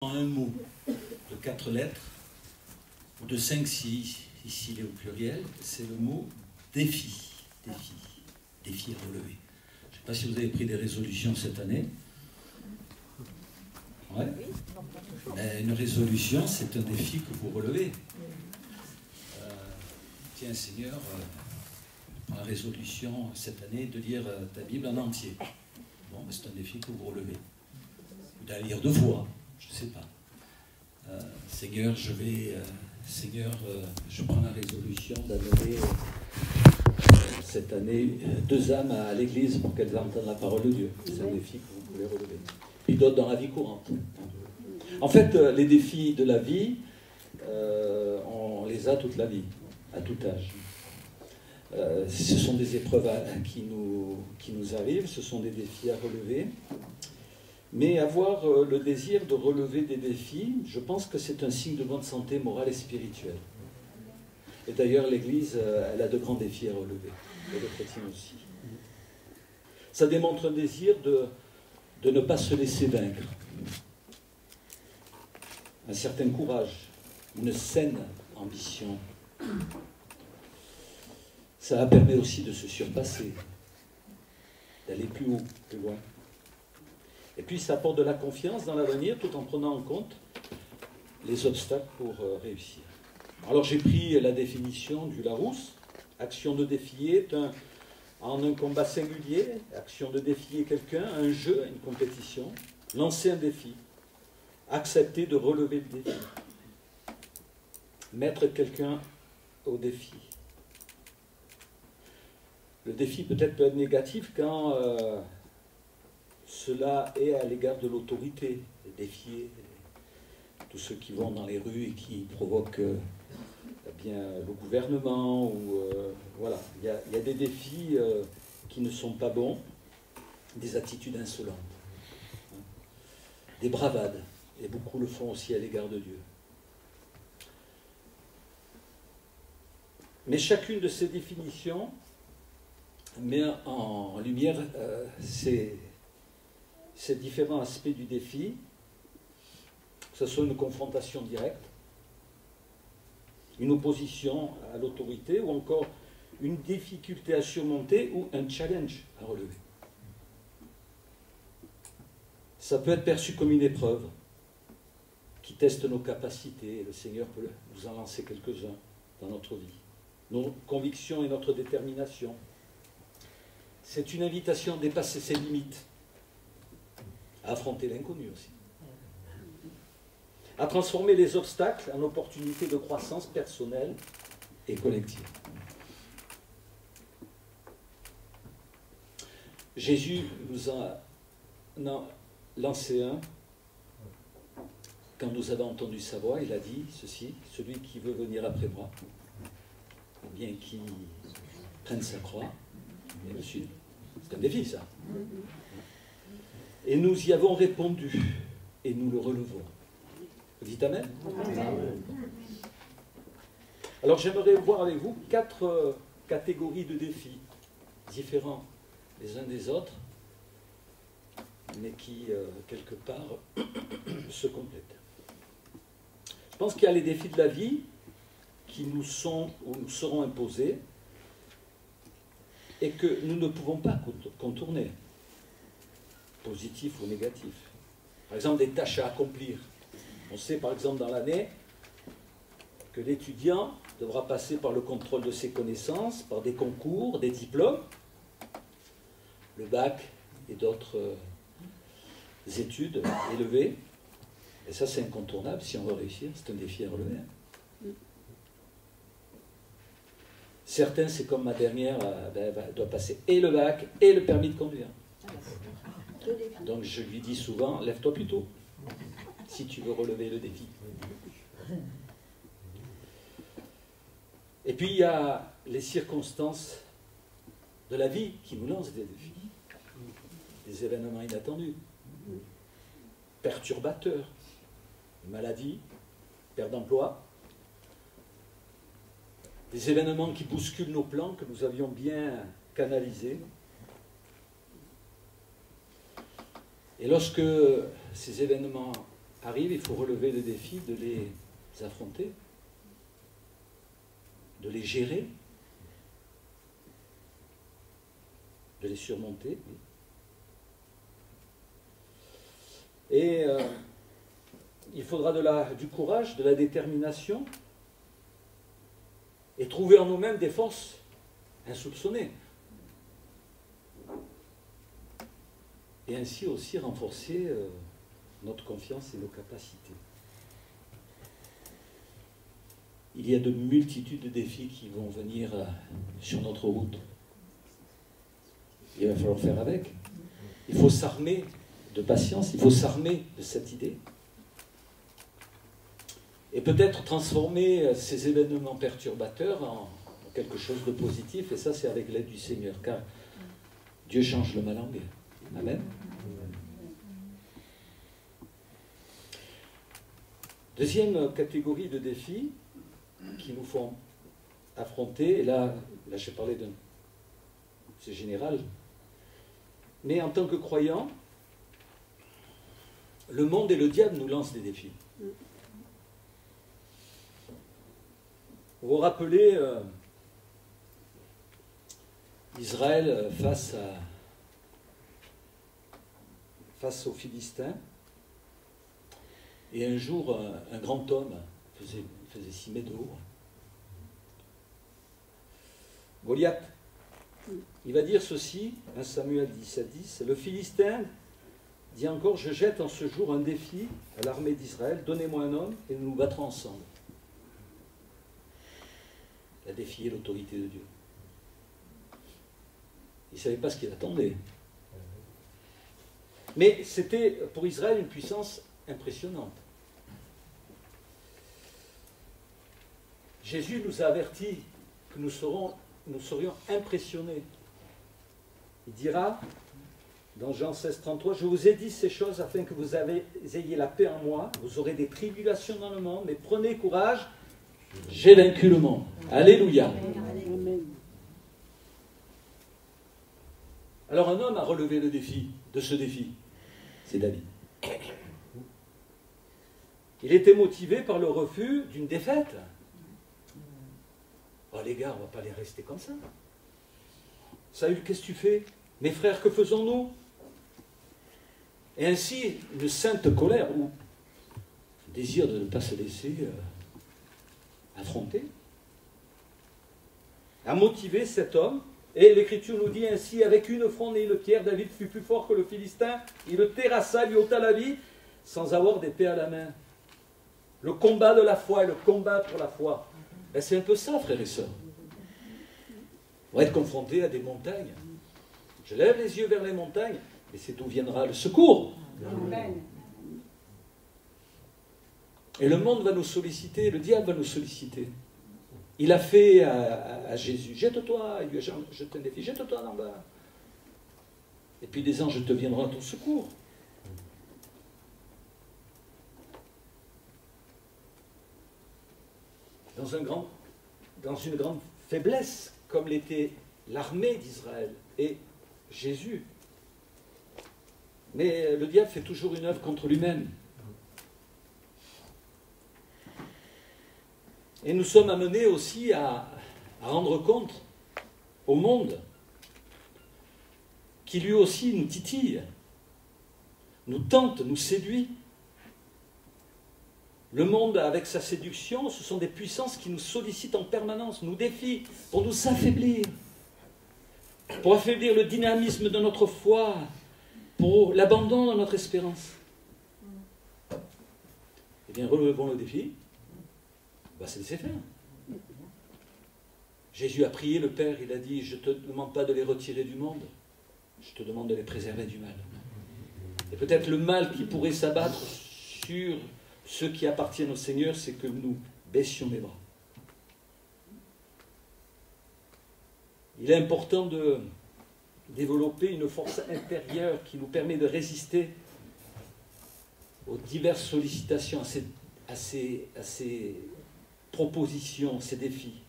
En un mot de 4 lettres, ou de 5 si ici il est au pluriel, c'est le mot défi. Défi. Défi à relever. Je ne sais pas si vous avez pris des résolutions cette année. Ouais. Mais une résolution, c'est un défi que vous relevez. Tiens, Seigneur, prends la résolution cette année de lire ta Bible en entier. Bon, c'est un défi que vous relevez. Ou d'aller lire 2 fois. Je ne sais pas. Seigneur, je prends la résolution d'amener cette année 2 âmes à l'église pour qu'elles entendent la parole de Dieu. C'est un défi que vous pouvez relever. Puis d'autres dans la vie courante. En fait, les défis de la vie, on les a toute la vie, à tout âge. Ce sont des épreuves qui nous arrivent, ce sont des défis à relever. Mais avoir le désir de relever des défis, je pense que c'est un signe de bonne santé morale et spirituelle. Et d'ailleurs, l'Église, elle a de grands défis à relever, et les chrétiens aussi. Ça démontre un désir de ne pas se laisser vaincre. Un certain courage, une saine ambition. Ça permet aussi de se surpasser, d'aller plus haut, plus loin. Et puis ça apporte de la confiance dans l'avenir tout en prenant en compte les obstacles pour réussir. Alors j'ai pris la définition du Larousse. Action de défier en un combat singulier, action de défier quelqu'un, un jeu, une compétition, lancer un défi, accepter de relever le défi, mettre quelqu'un au défi. Le défi peut-être peut être négatif quand cela est à l'égard de l'autorité, défier tous ceux qui vont dans les rues et qui provoquent le gouvernement. Voilà. Il y a des défis qui ne sont pas bons, des attitudes insolentes, des bravades, et beaucoup le font aussi à l'égard de Dieu. Mais chacune de ces définitions met en lumière ces différents aspects du défi, que ce soit une confrontation directe, une opposition à l'autorité, ou encore une difficulté à surmonter ou un challenge à relever. Ça peut être perçu comme une épreuve qui teste nos capacités, et le Seigneur peut nous en lancer quelques-uns dans notre vie. Nos convictions et notre détermination. C'est une invitation à dépasser ses limites, à affronter l'inconnu aussi, à transformer les obstacles en opportunités de croissance personnelle et collective. Jésus nous a lancé un, quand nous avons entendu sa voix, il a dit ceci: celui qui veut venir après moi, ou bien qui prenne sa croix et me suive. C'est un défi, ça. Et nous y avons répondu, et nous le relevons. Dites Amen. Amen. Alors j'aimerais voir avec vous 4 catégories de défis, différents les uns des autres, mais qui, quelque part, se complètent. Je pense qu'il y a les défis de la vie qui nous sont ou nous seront imposés et que nous ne pouvons pas contourner, positif ou négatif. Par exemple, des tâches à accomplir. On sait par exemple dans l'année que l'étudiant devra passer par le contrôle de ses connaissances, par des concours, des diplômes, le bac et d'autres études élevées. Et ça, c'est incontournable si on veut réussir. C'est un défi à relever. Certains, c'est comme ma dernière, elle doit passer et le bac et le permis de conduire. Donc je lui dis souvent, lève-toi plus tôt, si tu veux relever le défi. Et puis il y a les circonstances de la vie qui nous lancent des défis. Des événements inattendus, perturbateurs, maladie, perte d'emploi, des événements qui bousculent nos plans que nous avions bien canalisés. Et lorsque ces événements arrivent, il faut relever le défi de les affronter, de les gérer, de les surmonter. Et il faudra du courage, de la détermination, et trouver en nous-mêmes des forces insoupçonnées. Et ainsi aussi renforcer notre confiance et nos capacités. Il y a de multitudes de défis qui vont venir sur notre route. Il va falloir faire avec. Il faut s'armer de patience, il faut s'armer de cette idée. Et peut-être transformer ces événements perturbateurs en quelque chose de positif, et ça c'est avec l'aide du Seigneur, car Dieu change le mal en bien. Amen. Deuxième catégorie de défis qui nous font affronter, et là j'ai parlé d'un... c'est général, mais en tant que croyants, le monde et le diable nous lancent des défis. Vous vous rappelez Israël face aux Philistins, et un jour un grand homme faisait 6 mètres de haut, Goliath, il va dire ceci, 1 Samuel 17:10, le Philistin dit encore, je jette en ce jour un défi à l'armée d'Israël, donnez-moi un homme et nous nous battrons ensemble. Il a défié l'autorité de Dieu. Il ne savait pas ce qu'il attendait. Mais c'était pour Israël une puissance impressionnante. Jésus nous a avertis que nous serions impressionnés. Il dira, dans Jean 16:33, je vous ai dit ces choses afin que vous ayez la paix en moi. Vous aurez des tribulations dans le monde, mais prenez courage, j'ai vaincu le monde. Alléluia. Amen. Alors un homme a relevé le défi, de ce défi, c'est David. Il était motivé par le refus d'une défaite. Oh les gars, on ne va pas les rester comme ça. Saül, qu'est-ce que tu fais? Mes frères, que faisons-nous? Et ainsi, une sainte colère, ou le désir de ne pas se laisser affronter, a motivé cet homme. Et l'Écriture nous dit ainsi, avec une fronde et une pierre, David fut plus fort que le Philistin. Il le terrassa, lui ôta la vie, sans avoir d'épée à la main. Le combat de la foi et le combat pour la foi. Ben c'est un peu ça, frères et sœurs. On va être confrontés à des montagnes. Je lève les yeux vers les montagnes, et c'est d'où viendra le secours. Amen. Et le monde va nous solliciter, le diable va nous solliciter. Il a fait à Jésus, jette-toi, il lui a jeté un défi, jette-toi en bas. Et puis des anges te viendront à ton secours. Dans une grande faiblesse, comme l'était l'armée d'Israël et Jésus. Mais le diable fait toujours une œuvre contre lui-même. Et nous sommes amenés aussi à rendre compte au monde qui lui aussi nous titille, nous tente, nous séduit. Le monde, avec sa séduction, ce sont des puissances qui nous sollicitent en permanence, nous défient pour nous affaiblir, pour affaiblir le dynamisme de notre foi, pour l'abandon de notre espérance. Eh bien, relevons le défi. On va se laisser faire. Jésus a prié le Père, il a dit, je ne te demande pas de les retirer du monde, je te demande de les préserver du mal. Et peut-être le mal qui pourrait s'abattre sur ceux qui appartiennent au Seigneur, c'est que nous baissions les bras. Il est important de développer une force intérieure qui nous permet de résister aux diverses sollicitations, à ces propositions, ces défis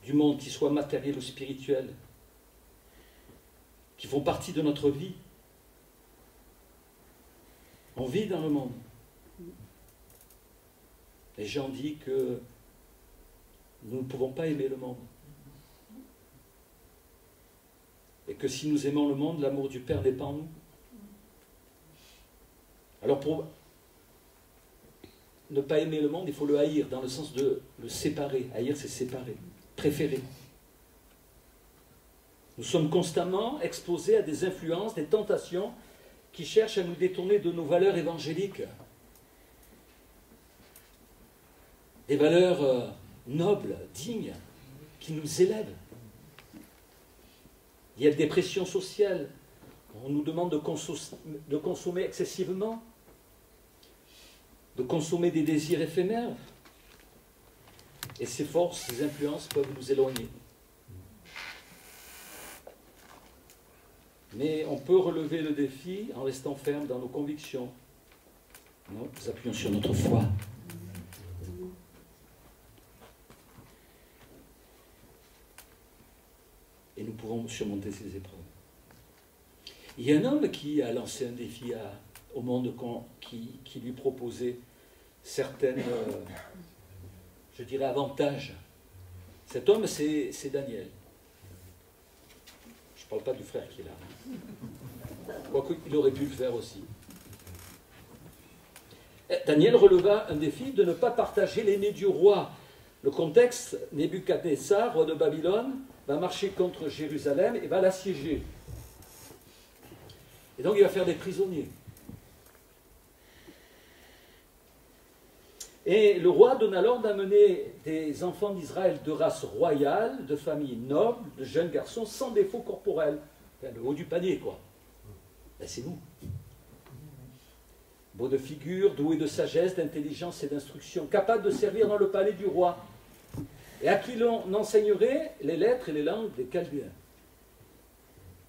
du monde, qui soient matériels ou spirituels, qui font partie de notre vie. On vit dans le monde. Et Jean dit que nous ne pouvons pas aimer le monde. Et que si nous aimons le monde, l'amour du Père n'est pas en nous. Alors pour ne pas aimer le monde, il faut le haïr, dans le sens de le séparer. Haïr, c'est séparer, préférer. Nous sommes constamment exposés à des influences, des tentations qui cherchent à nous détourner de nos valeurs évangéliques. Des valeurs nobles, dignes, qui nous élèvent. Il y a des pressions sociales. On nous demande de consommer excessivement, de consommer des désirs éphémères. Et ces forces, ces influences peuvent nous éloigner. Mais on peut relever le défi en restant ferme dans nos convictions. Nous appuyons sur notre foi. Et nous pourrons surmonter ces épreuves. Il y a un homme qui a lancé un défi au monde qui lui proposait certaines, je dirais, avantages. Cet homme, c'est Daniel. Je ne parle pas du frère qui est là. Quoique il aurait pu le faire aussi. Daniel releva un défi de ne pas partager l'aîné du roi. Le contexte, Nebuchadnezzar, roi de Babylone, va marcher contre Jérusalem et va l'assiéger. Et donc il va faire des prisonniers. Et le roi donne alors d'amener des enfants d'Israël de race royale, de famille noble, de jeunes garçons sans défaut corporel. Enfin, le haut du panier, quoi. Ben, c'est nous. Beaux de figure, doués de sagesse, d'intelligence et d'instruction, capables de servir dans le palais du roi, et à qui l'on enseignerait les lettres et les langues des Chaldéens.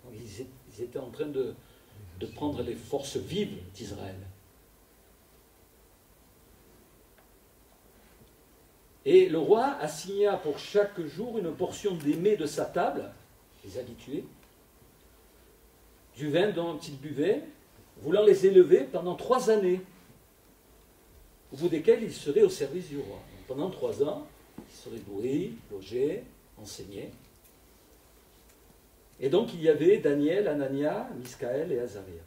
Donc, ils étaient en train de prendre les forces vives d'Israël. Et le roi assigna pour chaque jour une portion des mets de sa table, les habitués, du vin dont ils buvaient, voulant les élever pendant 3 années, au bout desquelles ils seraient au service du roi. Donc, pendant 3 ans, ils seraient nourris, logés, enseignés. Et donc il y avait Daniel, Anania, Miskaël et Azaria.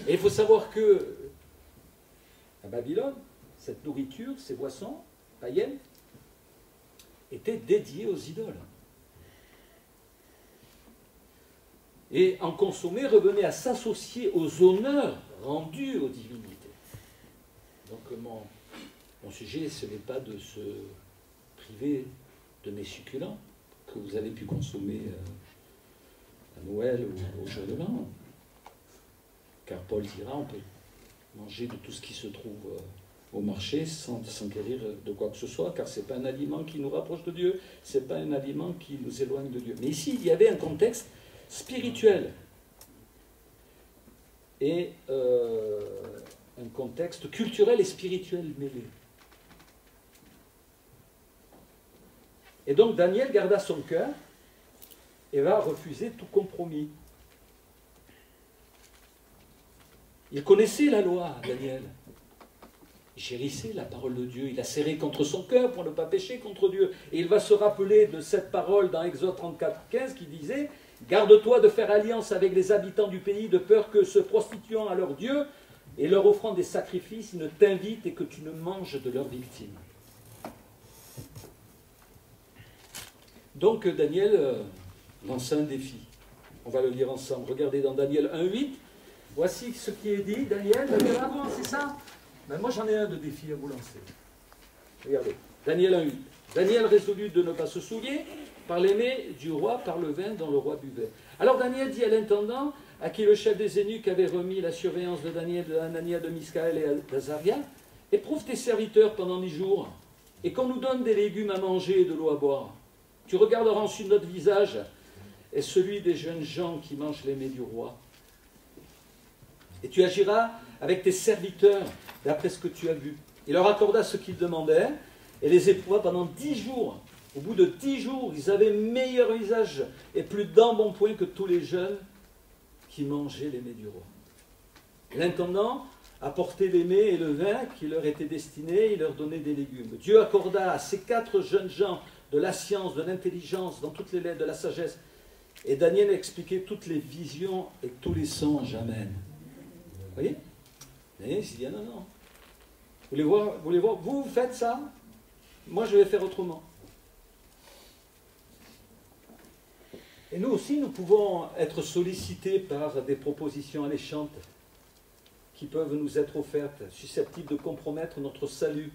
Et il faut savoir que à Babylone, cette nourriture, ces boissons païennes, étaient dédiées aux idoles. Et en consommer revenait à s'associer aux honneurs rendus aux divinités. Donc mon sujet, ce n'est pas de se priver de mes succulents que vous avez pu consommer à Noël ou au jour de l'an. Car Paul dira, on peut manger de tout ce qui se trouve au marché sans s'enquérir de quoi que ce soit, car ce n'est pas un aliment qui nous rapproche de Dieu, ce n'est pas un aliment qui nous éloigne de Dieu. Mais ici, il y avait un contexte spirituel et un contexte culturel et spirituel mêlé. Et donc Daniel garda son cœur et va refuser tout compromis. Il connaissait la loi, Daniel. Il chérissait la parole de Dieu. Il a serré contre son cœur pour ne pas pécher contre Dieu. Et il va se rappeler de cette parole dans Exode 34, 15 qui disait « Garde-toi de faire alliance avec les habitants du pays de peur que, se prostituant à leur Dieu et leur offrant des sacrifices, ils ne t'invitent et que tu ne manges de leurs victimes. » Donc Daniel lance un défi. On va le lire ensemble. Regardez dans Daniel 1,8. Voici ce qui est dit. Daniel, c'est ça? Ben moi j'en ai un de défi à vous lancer. Regardez. Daniel 1,8. Daniel résolut de ne pas se souiller par les mets du roi, par le vin dont le roi buvait. Alors Daniel dit à l'intendant, à qui le chef des eunuques avait remis la surveillance de Daniel, de Anania, de Miskaël et d'Azaria, éprouve tes serviteurs pendant 10 jours, et qu'on nous donne des légumes à manger et de l'eau à boire. Tu regarderas ensuite notre visage et celui des jeunes gens qui mangent les mets du roi. Et tu agiras avec tes serviteurs d'après ce que tu as vu. Il leur accorda ce qu'ils demandaient et les éprouva pendant 10 jours. Au bout de 10 jours, ils avaient meilleur visage et plus d'embonpoint que tous les jeunes qui mangeaient les mets du roi. L'intendant apportait les mets et le vin qui leur étaient destinés, il leur donnait des légumes. Dieu accorda à ces 4 jeunes gens de la science, de l'intelligence, dans toutes les lettres, de la sagesse. Et Daniel expliquait toutes les visions et tous les songes. Amen. Vous voyez? Daniel s'est dit, non, non. Vous voulez voir, vous faites ça, moi je vais faire autrement. Et nous aussi, nous pouvons être sollicités par des propositions alléchantes qui peuvent nous être offertes, susceptibles de compromettre notre salut.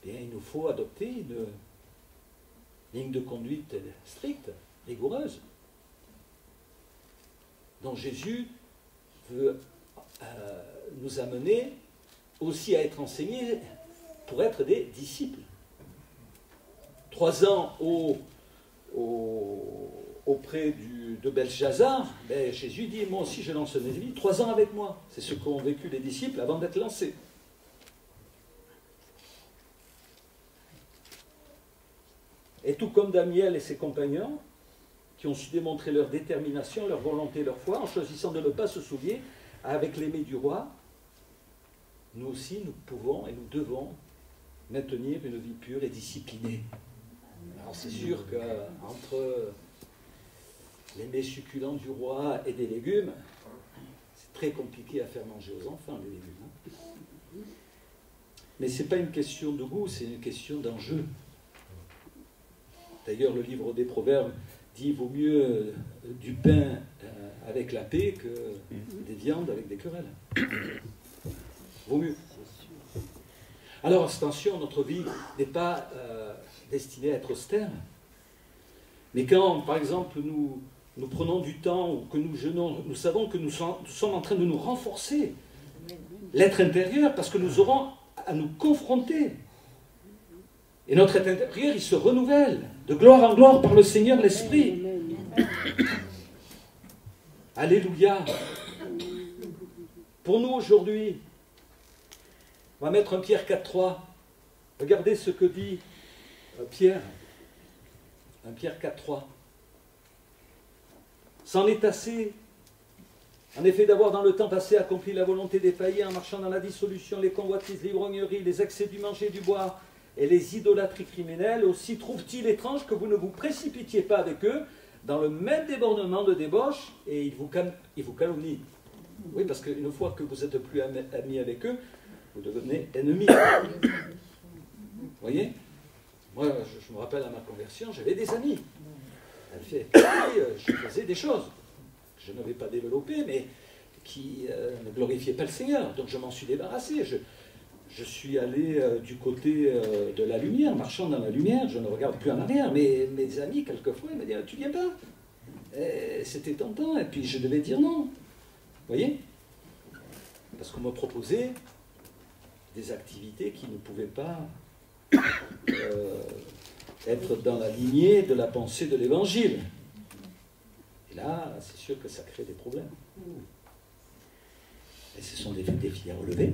Bien, il nous faut adopter une ligne de conduite stricte, rigoureuse, dont Jésus veut nous amener aussi à être enseignés pour être des disciples. 3 ans auprès de Belchazzar, ben Jésus dit, moi aussi je lance mes vies, 3 ans avec moi. C'est ce qu'ont vécu les disciples avant d'être lancés. Et tout comme Daniel et ses compagnons, qui ont su démontrer leur détermination, leur volonté, leur foi, en choisissant de ne pas se souiller avec les mets du roi, nous aussi, nous pouvons et nous devons maintenir une vie pure et disciplinée. Alors c'est sûr qu'entre les mets succulents du roi et des légumes, c'est très compliqué à faire manger aux enfants, les légumes. Hein. Mais ce n'est pas une question de goût, c'est une question d'enjeu. D'ailleurs, le livre des Proverbes dit « vaut mieux du pain avec la paix que des viandes avec des querelles ». Vaut mieux. Alors, attention, notre vie n'est pas destinée à être austère. Mais quand, par exemple, nous prenons du temps ou que nous jeûnons, nous savons que nous sommes en train de nous renforcer l'être intérieur parce que nous aurons à nous confronter. Et notre être intérieur, il se renouvelle de gloire en gloire par le Seigneur l'Esprit. Alléluia. Pour nous aujourd'hui, on va mettre un Pierre 4.3. Regardez ce que dit Pierre. Un Pierre 4.3. C'en est assez, en effet, d'avoir dans le temps passé accompli la volonté des païens en marchant dans la dissolution, les convoitises, l'ivrognerie, les excès du manger et du boire et les idolâtries criminelles. Aussi trouve-t-il étrange que vous ne vous précipitiez pas avec eux dans le même débordement de débauche et ils vous calomnient. Oui, parce qu'une fois que vous n'êtes plus amis avec eux, vous devenez ennemis. Vous voyez? Moi, je me rappelle à ma conversion, j'avais des amis. Je faisais des choses que je n'avais pas développées, mais qui ne glorifiaient pas le Seigneur. Donc je m'en suis débarrassé. Je suis allé du côté de la lumière, marchant dans la lumière, je ne regarde plus en arrière. Mais mes amis, quelquefois, ils me disaient « tu viens pas ?» C'était tentant, et puis je devais dire non. Vous voyez? Parce qu'on me proposait des activités qui ne pouvaient pas être dans la lignée de la pensée de l'Évangile. Et là, c'est sûr que ça crée des problèmes. Et ce sont des défis à relever.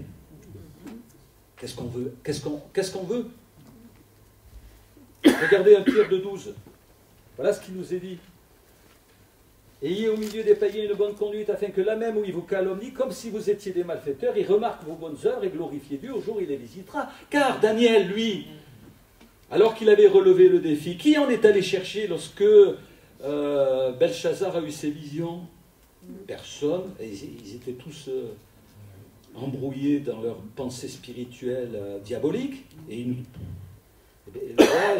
Qu'est-ce qu'on veut? Qu'est-ce qu'on veut? Regardez 1 Pierre 2.12. Voilà ce qu'il nous est dit. Ayez au milieu des païens une bonne conduite, afin que là même où ils vous calomnient, comme si vous étiez des malfaiteurs, ils remarquent vos bonnes œuvres et glorifient Dieu au jour où il les visitera. Car Daniel, lui, alors qu'il avait relevé le défi, qui en est allé chercher lorsque Belchazzar a eu ses visions? Personne. Ils étaient tous embrouillés dans leurs pensées spirituelles diaboliques. Et le roi,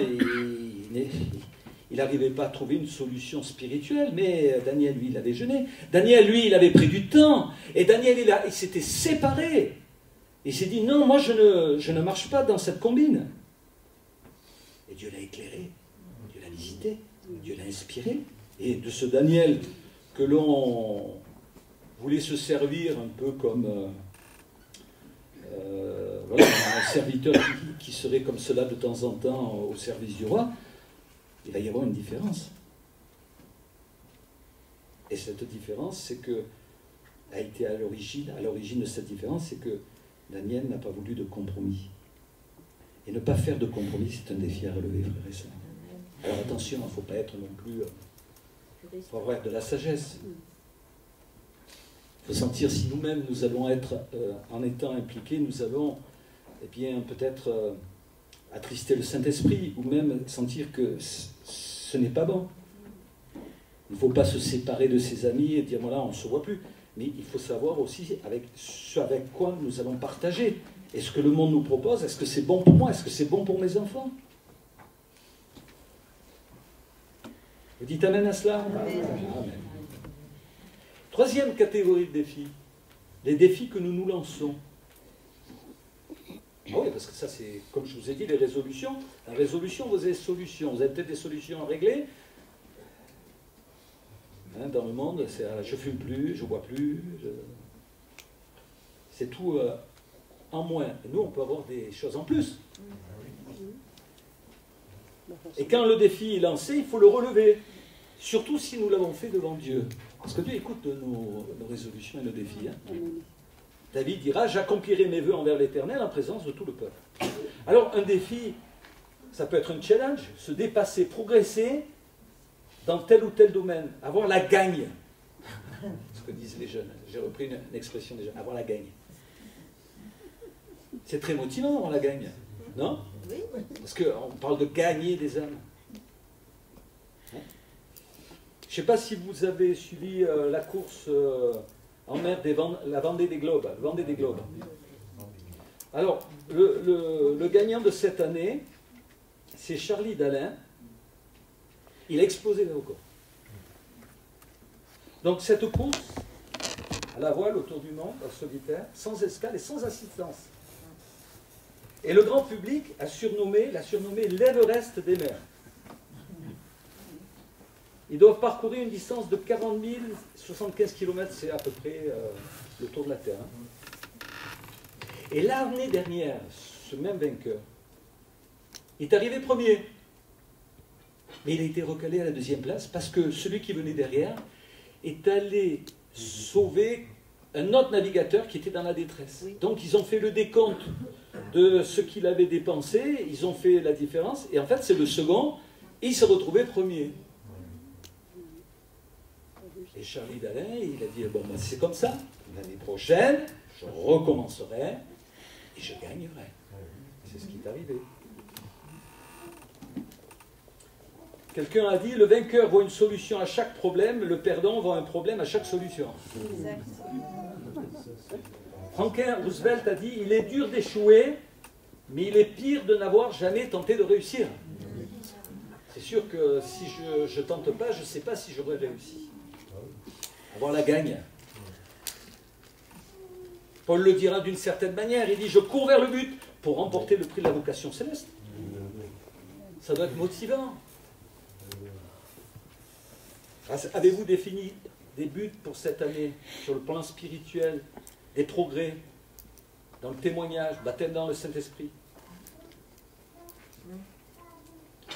il n'arrivait pas à trouver une solution spirituelle, mais Daniel, lui, il avait jeûné. Daniel, lui, il avait pris du temps. Et Daniel, il s'était séparé. Il s'est dit, non, moi, je ne marche pas dans cette combine. Et Dieu l'a éclairé, Dieu l'a visité, Dieu l'a inspiré. Et de ce Daniel que l'on voulait se servir un peu comme voilà, un serviteur qui serait comme cela de temps en temps au service du roi, il va y avoir une différence. Et cette différence, c'est que, a été à l'origine de cette différence, c'est que Daniel n'a pas voulu de compromis. Et ne pas faire de compromis, c'est un défi à relever, frères et sœurs. Alors attention, il ne faut pas être non plus... Il faut avoir de la sagesse. Il Il faut sentir si nous-mêmes, nous allons être, en étant impliqués, nous allons, eh bien, peut-être attrister le Saint-Esprit, ou même sentir que ce n'est pas bon. Il ne faut pas se séparer de ses amis et dire, voilà, on ne se voit plus. Mais il faut savoir aussi avec quoi nous allons partager. Et ce que le monde nous propose, est-ce que c'est bon pour moi? Est-ce que c'est bon pour mes enfants? Vous dites amen à cela? Amen. Amen. Troisième catégorie de défis, les défis que nous nous lançons. Ah oui, parce que ça, c'est, comme je vous ai dit, les résolutions. La résolution, vous avez des solutions. Vous avez peut-être des solutions à régler. Hein, dans le monde, c'est je fume plus, je bois plus. C'est tout en moins. Et nous, on peut avoir des choses en plus. Et quand le défi est lancé, il faut le relever. Surtout si nous l'avons fait devant Dieu. Parce que Dieu écoute nos résolutions et nos défis. Hein. David dira, j'accomplirai mes vœux envers l'Éternel en présence de tout le peuple. Alors, un défi, ça peut être un challenge, se dépasser, progresser dans tel ou tel domaine, avoir la gagne. Ce que disent les jeunes. J'ai repris une expression des jeunes, avoir la gagne. C'est très motivant d'avoir la gagne, non? Oui. Parce qu'on parle de gagner des âmes. Hein? Je ne sais pas si vous avez suivi la course en mer, la Vendée des Globes. Vendée des Globes. Alors, le gagnant de cette année, c'est Charlie Dalin. Il a explosé le record. Donc cette course, à la voile autour du monde, en solitaire, sans escale et sans assistance. Et le grand public l'a surnommé l'Everest des mers. Ils doivent parcourir une distance de 40 075 km, c'est à peu près le tour de la Terre. Et l'année dernière, ce même vainqueur est arrivé premier. Mais il a été recalé à la deuxième place parce que celui qui venait derrière est allé sauver un autre navigateur qui était dans la détresse. Oui. Donc ils ont fait le décompte de ce qu'il avait dépensé, ils ont fait la différence, et en fait c'est le second, et il s'est retrouvé premier. Et Charlie Dalin, il a dit, bon, ben, c'est comme ça, l'année prochaine, je recommencerai, et je gagnerai. C'est ce qui est arrivé. Quelqu'un a dit, le vainqueur voit une solution à chaque problème, le perdant voit un problème à chaque solution. Franklin Roosevelt a dit, il est dur d'échouer, mais il est pire de n'avoir jamais tenté de réussir. C'est sûr que si je ne tente pas, je ne sais pas si j'aurais réussi. Avoir la gagne. Paul le dira d'une certaine manière, il dit, je cours vers le but pour remporter le prix de la vocation céleste. Ça doit être motivant. Avez-vous défini des buts pour cette année, sur le plan spirituel, des progrès, dans le témoignage, baptême dans le Saint-Esprit?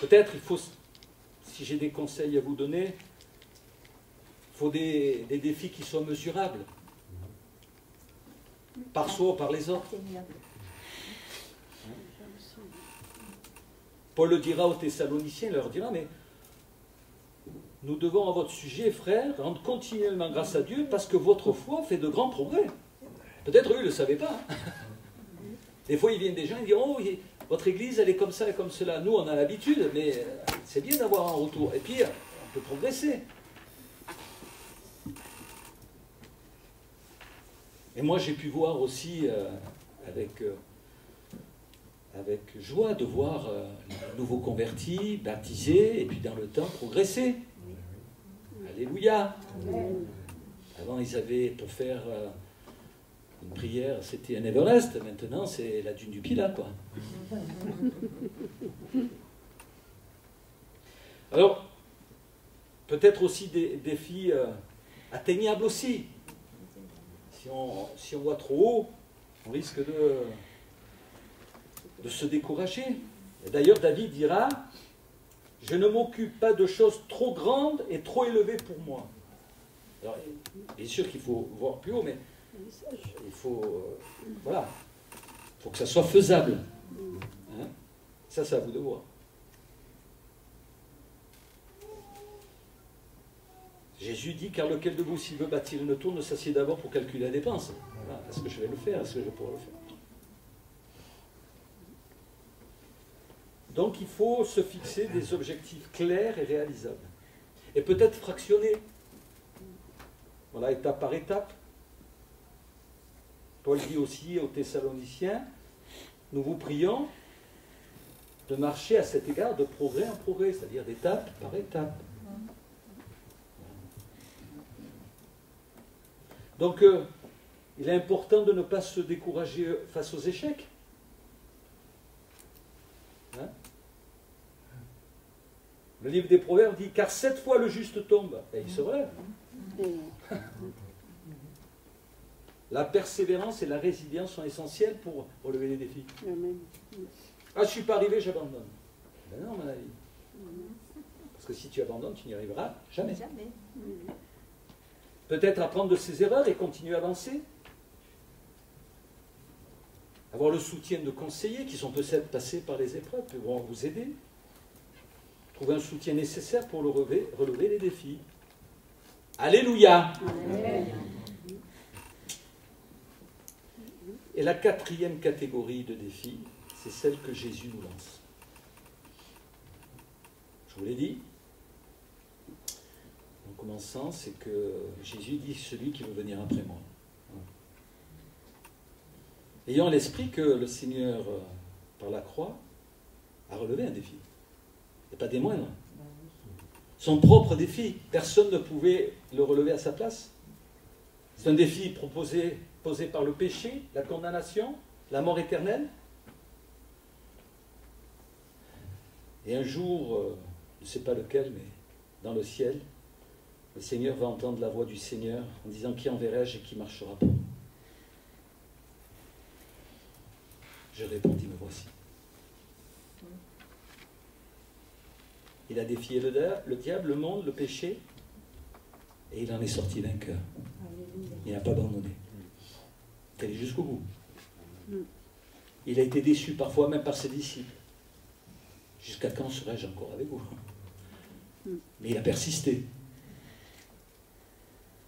Peut-être il faut, si j'ai des conseils à vous donner, il faut des défis qui soient mesurables, par soi ou par les autres. Paul le dira aux Thessaloniciens, il leur dira, mais nous devons à votre sujet, frères, rendre continuellement grâce à Dieu parce que votre foi fait de grands progrès. Peut-être eux, ils ne le savaient pas. Des fois, ils viennent des gens et disent, oh, votre église, elle est comme ça et comme cela. Nous, on a l'habitude, mais c'est bien d'avoir un retour. Et puis, on peut progresser. Et moi, j'ai pu voir aussi, avec joie, de voir les nouveaux convertis, baptisés, et puis dans le temps, progresser. Alléluia. Avant, ils avaient, pour faire une prière, c'était un Everest. Maintenant, c'est la dune du Pilat, quoi. Alors, peut-être aussi des défis atteignables aussi. Si on voit trop haut, on risque de se décourager. D'ailleurs, David dira, je ne m'occupe pas de choses trop grandes et trop élevées pour moi. Alors, bien sûr qu'il faut voir plus haut, mais il faut, voilà, il faut que ça soit faisable. Hein? Ça, c'est à vous de voir. Jésus dit, car lequel de vous, s'il veut bâtir une tour, ne s'assied d'abord pour calculer la dépense. Voilà. Est-ce que je vais le faire? Est-ce que je vais pouvoir le faire? Donc il faut se fixer des objectifs clairs et réalisables. Et peut-être fractionner. Voilà, étape par étape. Paul dit aussi aux Thessaloniciens, nous vous prions de marcher à cet égard de progrès en progrès, c'est-à-dire d'étape par étape. Donc, il est important de ne pas se décourager face aux échecs. Hein? Le livre des Proverbes dit, car 7 fois le juste tombe, et il se relève. La persévérance et la résilience sont essentielles pour relever les défis. Ah, je ne suis pas arrivé, j'abandonne. Ben non, mon ami. Parce que si tu abandonnes, tu n'y arriveras jamais. Peut-être apprendre de ses erreurs et continuer à avancer. Avoir le soutien de conseillers qui sont peut-être passés par les épreuves, qui vont vous aider. Trouver un soutien nécessaire pour relever les défis. Alléluia. Amen. Et la 4e catégorie de défis, c'est celle que Jésus nous lance. Je vous l'ai dit. En commençant, c'est que Jésus dit, celui qui veut venir après moi. Ayant à l'esprit que le Seigneur, par la croix, a relevé un défi. Et pas des moindres. Son propre défi. Personne ne pouvait le relever à sa place. C'est un défi posé par le péché, la condamnation, la mort éternelle. Et un jour, je ne sais pas lequel, mais dans le ciel, le Seigneur va entendre la voix du Seigneur en disant, qui enverrai-je et qui marchera pour moi? Je répondis, me voici. Il a défié le diable, le monde, le péché, et il en est sorti vainqueur. Il n'a pas abandonné. Il est allé jusqu'au bout. Il a été déçu parfois même par ses disciples. Jusqu'à quand serai-je encore avec vous? Mais il a persisté.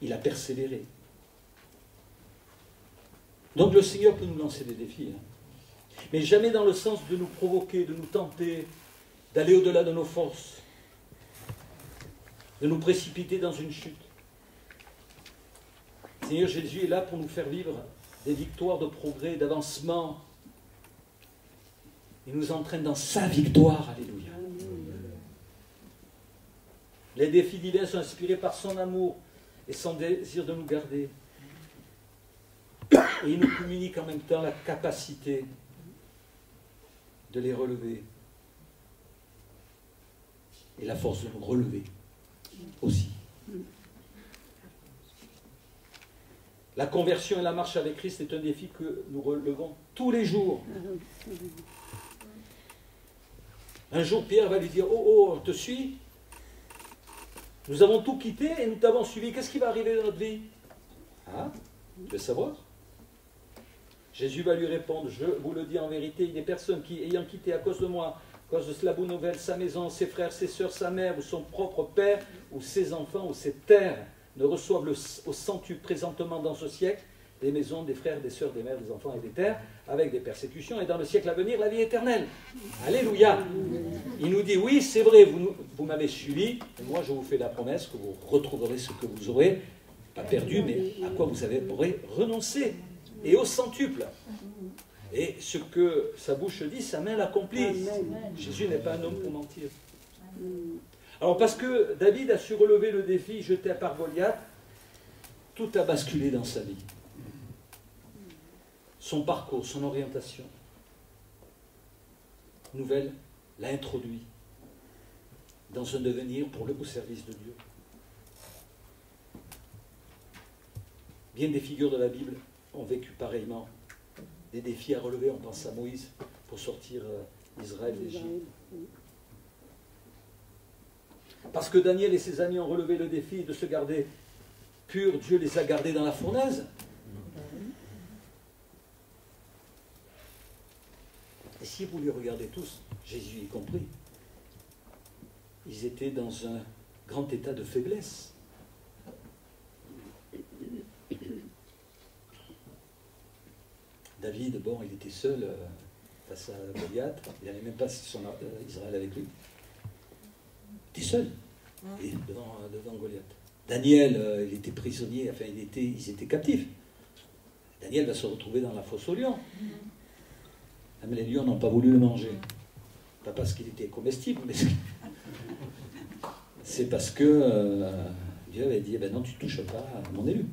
Il a persévéré. Donc le Seigneur peut nous lancer des défis. Mais jamais dans le sens de nous provoquer, de nous tenter, d'aller au-delà de nos forces, de nous précipiter dans une chute. Le Seigneur Jésus est là pour nous faire vivre des victoires de progrès, d'avancement. Il nous entraîne dans sa victoire. Alléluia. Les défis divins sont inspirés par son amour et son désir de nous garder. Et il nous communique en même temps la capacité de les relever. Et la force de nous relever aussi. La conversion et la marche avec Christ est un défi que nous relevons tous les jours. Un jour, Pierre va lui dire, oh, te suis. Nous avons tout quitté et nous t'avons suivi. Qu'est-ce qui va arriver dans notre vie? Ah, tu veux savoir? Jésus va lui répondre, je vous le dis en vérité, il n'est personne qui, ayant quitté à cause de moi, à cause de cela bonne nouvelle, sa maison, ses frères, ses sœurs, sa mère, ou son propre père, ou ses enfants, ou ses terres, ne reçoivent au centuple présentement dans ce siècle des maisons, des frères, des sœurs, des mères, des enfants et des terres, avec des persécutions, et dans le siècle à venir, la vie éternelle. Alléluia. Il nous dit, oui, c'est vrai, vous m'avez suivi, et moi je vous fais la promesse que vous retrouverez ce que vous aurez, pas perdu, mais à quoi vous aurez renoncé, et au centuple. Et ce que sa bouche dit, sa main l'accomplit. Jésus n'est pas un homme pour mentir. Alors parce que David a su relever le défi jeté par Goliath, tout a basculé dans sa vie. Son parcours, son orientation nouvelle l'a introduit dans un devenir au service de Dieu. Bien des figures de la Bible ont vécu pareillement des défis à relever. On pense à Moïse pour sortir Israël d'Égypte. Parce que Daniel et ses amis ont relevé le défi de se garder purs, Dieu les a gardés dans la fournaise. Et si vous les regardez tous, Jésus y compris, ils étaient dans un grand état de faiblesse. David, bon, il était seul face à Goliath. Il n'avait même pas Israël avec lui. Il était seul devant Goliath. Daniel, il était prisonnier, enfin, ils étaient captifs. Daniel va se retrouver dans la fosse aux lions. Même les lions n'ont pas voulu le manger. Pas parce qu'il était comestible, mais c'est parce que Dieu avait dit, eh ben non, tu ne touches pas à mon élu.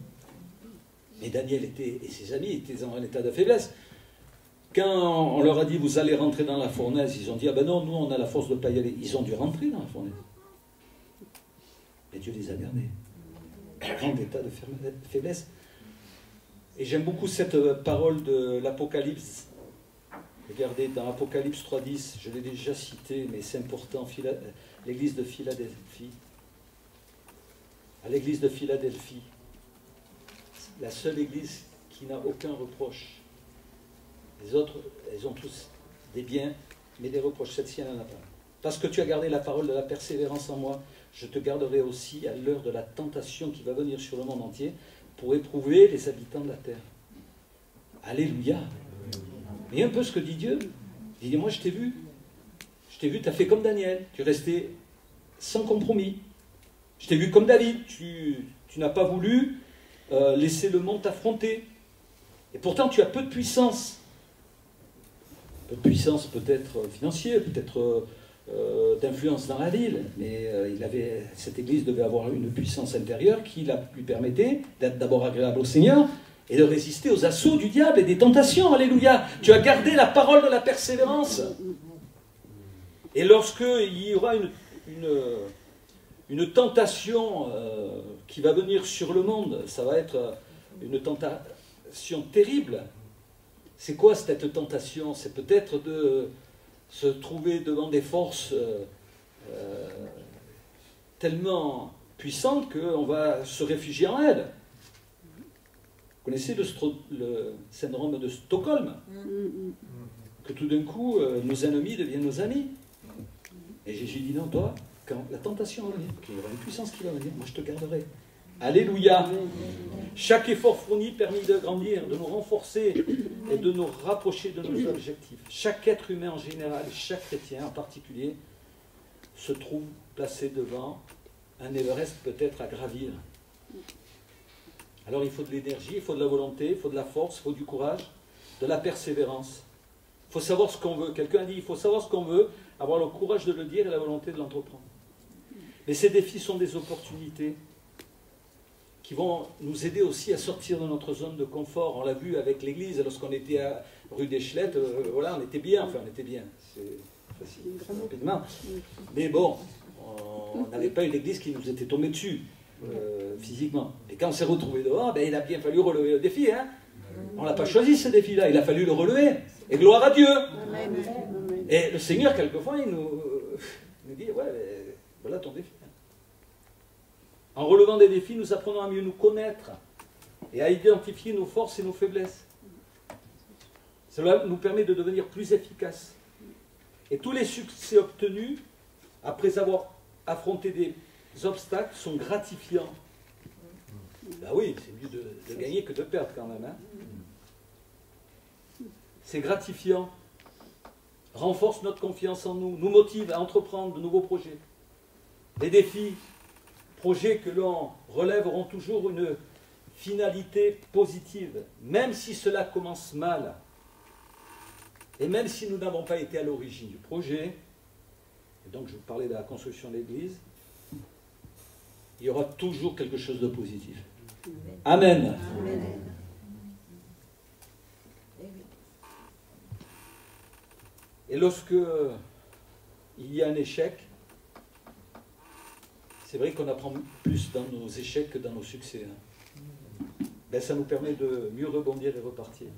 Mais Daniel et ses amis étaient dans un état de faiblesse. Quand on leur a dit, vous allez rentrer dans la fournaise, ils ont dit, ah ben non, nous on a la force de ne pas y aller. Ils ont dû rentrer dans la fournaise. Et Dieu les a gardés. Un grand état de faiblesse. Et j'aime beaucoup cette parole de l'Apocalypse. Regardez, dans Apocalypse 3.10, je l'ai déjà cité, mais c'est important, l'église de Philadelphie. À l'église de Philadelphie, la seule église qui n'a aucun reproche. Les autres, elles ont tous des biens, mais des reproches. Celle-ci, elle n'en a pas. Parce que tu as gardé la parole de la persévérance en moi, je te garderai aussi à l'heure de la tentation qui va venir sur le monde entier pour éprouver les habitants de la terre. Alléluia. Mais un peu ce que dit Dieu. Il dit, moi je t'ai vu, tu as fait comme Daniel, tu es resté sans compromis. Je t'ai vu comme David, tu n'as pas voulu laisser le monde t'affronter. Et pourtant tu as peu de puissance. Peu de puissance peut-être financière, peut-être d'influence dans la ville, mais cette église devait avoir une puissance intérieure qui lui permettait d'être d'abord agréable au Seigneur et de résister aux assauts du diable et des tentations. Alléluia. Tu as gardé la parole de la persévérance. Et lorsqu'il y aura une tentation qui va venir sur le monde, ça va être une tentation terrible. C'est quoi cette tentation? C'est peut-être de se trouver devant des forces tellement puissantes qu'on va se réfugier en elles. Vous connaissez le syndrome de Stockholm? Que tout d'un coup, nos ennemis deviennent nos amis. Et Jésus dit, non, toi, quand la tentation va venir, qu'il y aura une puissance qui va venir, moi je te garderai. Alléluia. Chaque effort fourni permet de grandir, de nous renforcer et de nous rapprocher de nos objectifs. Chaque être humain en général, et chaque chrétien en particulier, se trouve placé devant un Everest peut-être à gravir. Alors il faut de l'énergie, il faut de la volonté, il faut de la force, il faut du courage, de la persévérance. Il faut savoir ce qu'on veut. Quelqu'un a dit, il faut savoir ce qu'on veut, avoir le courage de le dire et la volonté de l'entreprendre. Mais ces défis sont des opportunités qui vont nous aider aussi à sortir de notre zone de confort. On l'a vu avec l'église, lorsqu'on était à rue des Chelettes, voilà, on était bien, enfin on était bien, c'est facile, rapidement. Mais bon, on n'avait pas une église qui nous était tombée dessus, physiquement. Et quand on s'est retrouvé dehors, ben, il a bien fallu relever le défi. Hein. On n'a pas choisi ce défi-là, il a fallu le relever. Et gloire à Dieu. Amen. Et le Seigneur, quelquefois, il nous dit, ouais, voilà ton défi. En relevant des défis, nous apprenons à mieux nous connaître et à identifier nos forces et nos faiblesses. Cela nous permet de devenir plus efficaces. Et tous les succès obtenus, après avoir affronté des obstacles, sont gratifiants. Ben oui, c'est mieux de gagner que de perdre quand même. Hein. C'est gratifiant. Renforce notre confiance en nous, nous motive à entreprendre de nouveaux projets. Les défis, projets que l'on relève auront toujours une finalité positive, même si cela commence mal. Et même si nous n'avons pas été à l'origine du projet, et donc je vous parlais de la construction de l'Église, il y aura toujours quelque chose de positif. Amen. Amen. Et lorsque il y a un échec, c'est vrai qu'on apprend plus dans nos échecs que dans nos succès. Hein. Ben, ça nous permet de mieux rebondir et repartir.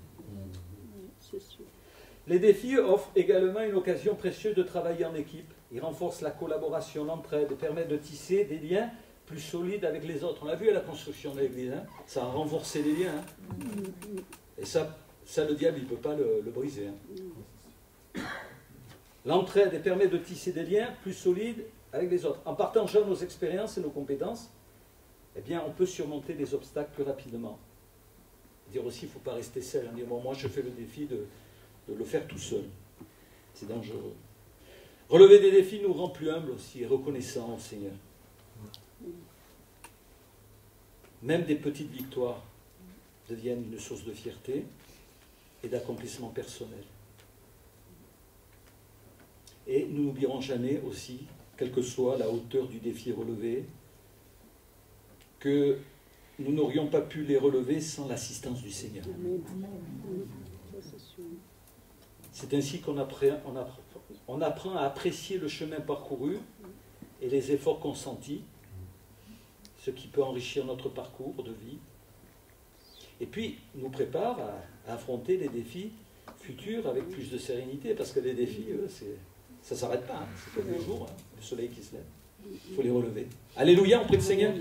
Les défis offrent également une occasion précieuse de travailler en équipe. Ils renforcent la collaboration, l'entraide et permettent de tisser des liens plus solides avec les autres. On l'a vu à la construction de l'Église, hein. Ça a renforcé les liens. Hein. Et ça, le diable, il ne peut pas le briser. Hein. L'entraide permet de tisser des liens plus solides avec les autres. En partageant nos expériences et nos compétences, eh bien, on peut surmonter des obstacles plus rapidement. Dire aussi, il ne faut pas rester seul. Dire, bon, moi, je fais le défi de le faire tout seul. C'est dangereux. Relever des défis nous rend plus humbles aussi et reconnaissants au Seigneur. Même des petites victoires deviennent une source de fierté et d'accomplissement personnel. Et nous n'oublierons jamais aussi, quelle que soit la hauteur du défi relevé, que nous n'aurions pas pu les relever sans l'assistance du Seigneur. C'est ainsi qu'on apprend à apprécier le chemin parcouru et les efforts consentis, ce qui peut enrichir notre parcours de vie, et puis nous prépare à affronter les défis futurs avec plus de sérénité, parce que les défis, ça ne s'arrête pas, c'est comme le jour, le soleil qui se lève. Il faut les relever. Alléluia, on prie le Seigneur.